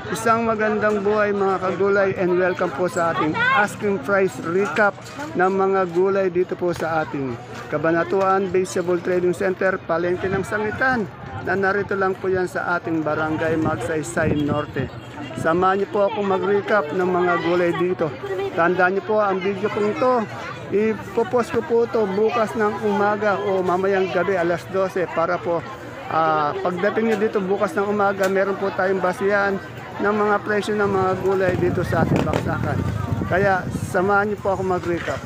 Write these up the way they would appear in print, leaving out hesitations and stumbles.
Isang magandang buhay mga kagulay and welcome po sa ating asking price recap ng mga gulay dito po sa ating Cabanatuan Vegetable Trading Center, Palengke ng Sangitan, na narito lang po yan sa ating Barangay Magsaysay Norte. Samahan niyo po ako mag-recap ng mga gulay dito. Tandaan niyo po ang video kong ito, ipopost ko po ito bukas ng umaga o mamayang gabi alas 12 para po pagdating niyo dito bukas ng umaga, meron po tayong basihan ng mga presyo ng mga gulay dito sa ating baksakan. Kaya samahan niyo po ako mag-recap.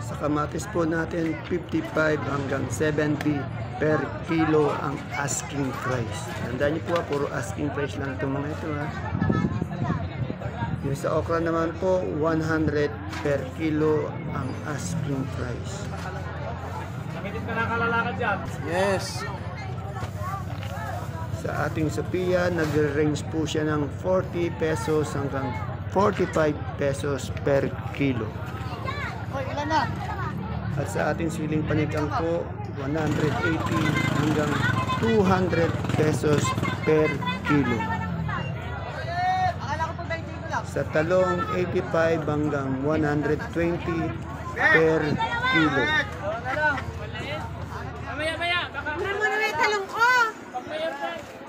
Sa kamatis po natin 55 hanggang 70 per kilo ang asking price. Tandaan niyo po puro asking price lang itong mga ito ha. Yung sa okra naman po 100 per kilo ang asking price. Nakitin ka na kalalakad dyan. Yes. Sa ating Sophia, nag-range po siya ng 40 pesos hanggang 45 pesos per kilo. At sa ating siling panigang po, 180 hanggang 200 pesos per kilo. Sa talong, 85 hanggang 120 per kilo.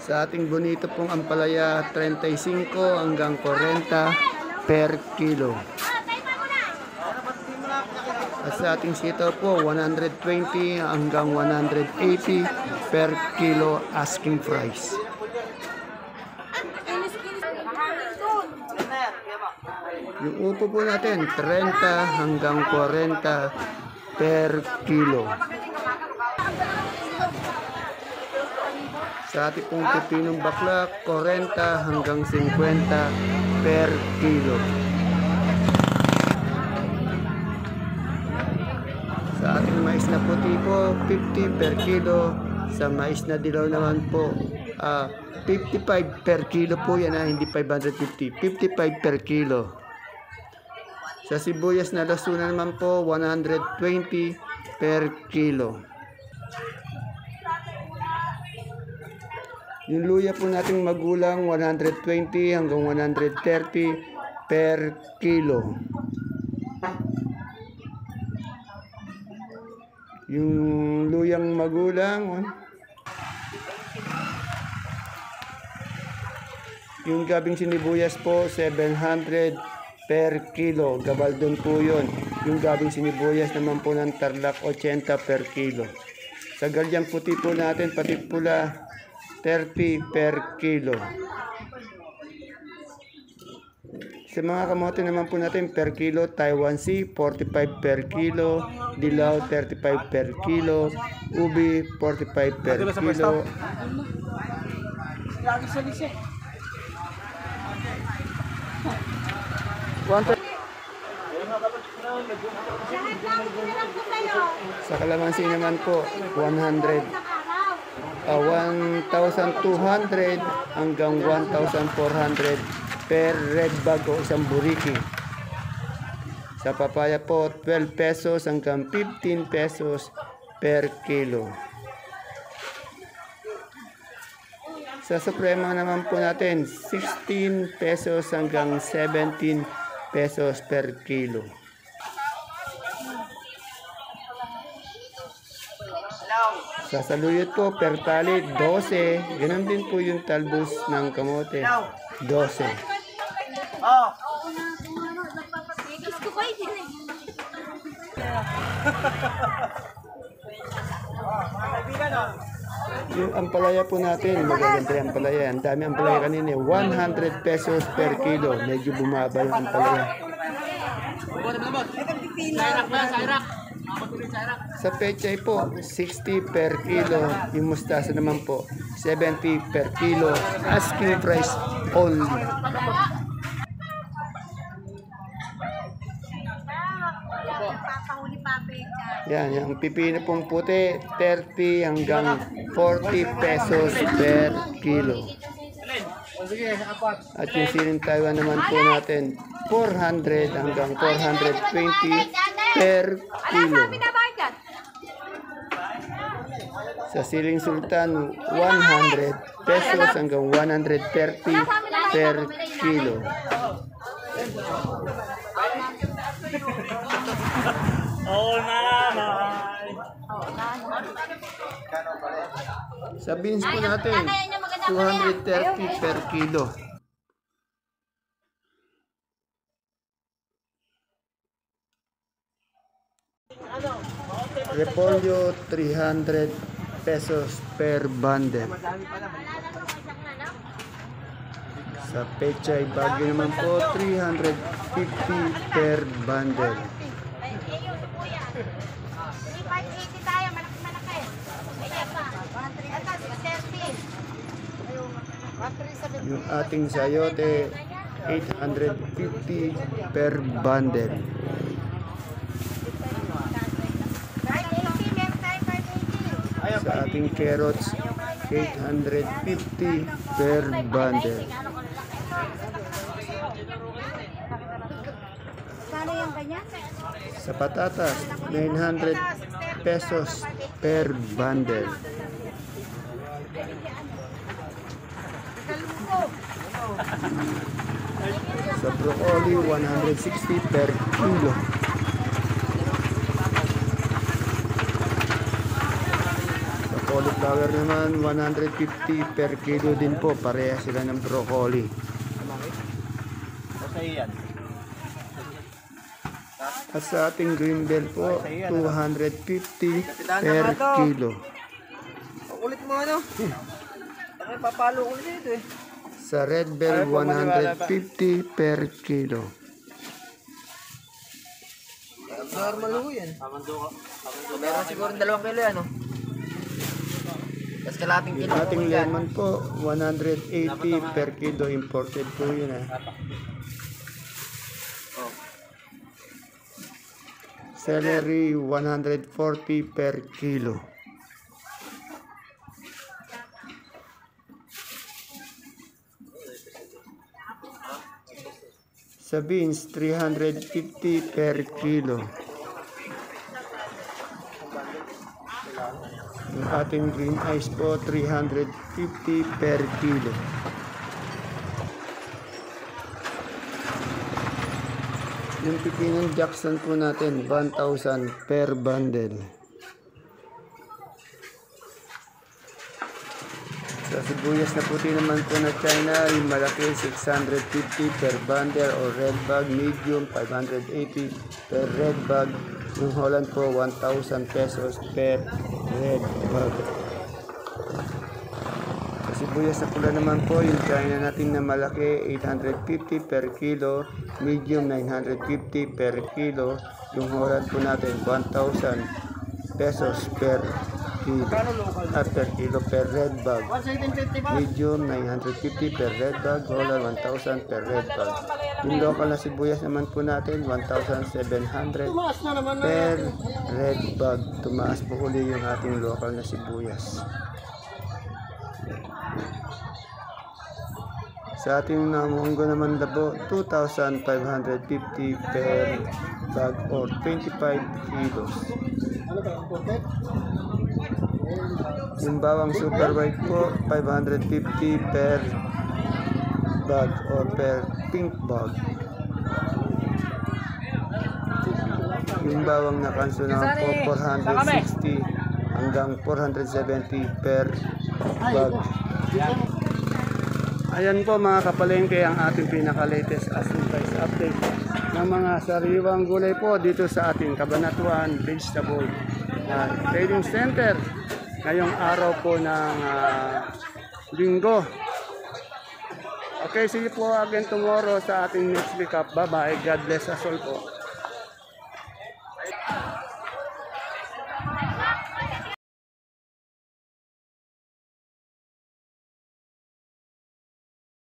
Sa ating bonito pong ampalaya, 35 hanggang 40 per kilo. At sa ating sitaw po, 120 hanggang 180 per kilo asking price. Yung upo po natin, 30 hanggang 40 per kilo. Sa ating pong pipinong bakla, 40 hanggang 50 per kilo. Sa ating mais na puti po, 50 per kilo. Sa mais na dilaw naman po, 55 per kilo po yan hindi 550. 55 per kilo. Sa sibuyas na lasunan naman po, 120 per kilo. Yung luya po nating magulang, 120 hanggang 130 per kilo. Yung luyang magulang, yung gabing sinibuyas po, 700 per kilo. Gabaldon po yun. Yung gabing sinibuyas naman po ng Tarlac, 80 per kilo. Sa galyang puti po natin, pati pula, 30 per kilo. Sa mga kamote naman po natin per kilo, Taiwan Sea 45 per kilo, Dilaw 35 per kilo, Ubi 45 per kilo. Sa kalamansi naman po 100 1,200 hanggang 1,400 per red bag o isang buriki. Sa papaya po, 12 pesos hanggang 15 pesos per kilo. Sa suprema naman po natin, 16 pesos hanggang 17 pesos per kilo. Sa saluyot po, per tali, 12. Ganon din po yung talbos ng kamote. 12. Yung ampalaya po natin, magaganda yung ampalaya. Ang dami ampalaya kanina, 100 pesos per kilo. Medyo bumaba yung ampalaya. Sa pechay po, 60 per kilo. Yung mustasa naman po, 70 per kilo. Asking price only. Yan, yung pipino pong puti, 30 hanggang 40 pesos per kilo. At yung siling Taiwan naman po natin, 400 hanggang 420 per kilo. Sa siling sultan, 100 pesos hanggang 130 per kilo. Oh, nanay. Sa beans po natin, 230 per kilo. Repolyo, 300 pesos per bundle. Sa pechay bagyo naman po, 350 per bundle. Yung ating sayote, 850 per bundle. Sa ating carrots, 850 per bundle. Sa patatas, 900 pesos per bundle. Sa broccoli, 160 per kilo. Sa cauliflower naman, 150 per kilo din po. Pareha sila ng broccoli. At sa ating green bell po, 250 per kilo. Ulit mo ano? Ay, papalo ko dito eh. Sa red bell, 150 per kilo. Normal ho yan. Meron siguro 2 kilo yan, no? Tapos kalating Yung kilo. ating lemon po, 180 per kilo. Imported po yun eh. Celery, 140 per kilo. Sa beans, 350 per kilo. Yung ating green ice po, 350 per kilo. Yung pipinong Jackson po natin, 1,000 per bundle. Sa sibuyas na puti naman po na China, yung malaki 650 per bundle o red bag, medium 580 per red bag. Yung Holland po 1,000 pesos per red bag. Sa sibuyas na pula naman po, yung China natin na malaki 850 per kilo, medium 950 per kilo. Yung Holland po natin 1,000 pesos per kilo. Per kilo per red bag. Medium 950 per red bag, Holland 1,000 per red bag. Yung local na sibuyas naman po natin 1,700 per red bag. Tumaas po uli yung ating local na sibuyas. Sa ating namunggo naman dabo, 2,550 per bag or 25 kilos. Yung bawang super white po, 550 per bag or per pink bag. Yung bawang na kanso naman po, 460 hanggang 470 per bag. Ayan po mga kapalengke ang ating pinaka-latest asking price update ng mga sariwang gulay po dito sa ating Cabanatuan Vegetable Trading Center ngayong araw po ng linggo. Okay, see you po again tomorrow sa ating next week up. Bye bye. God bless us all po.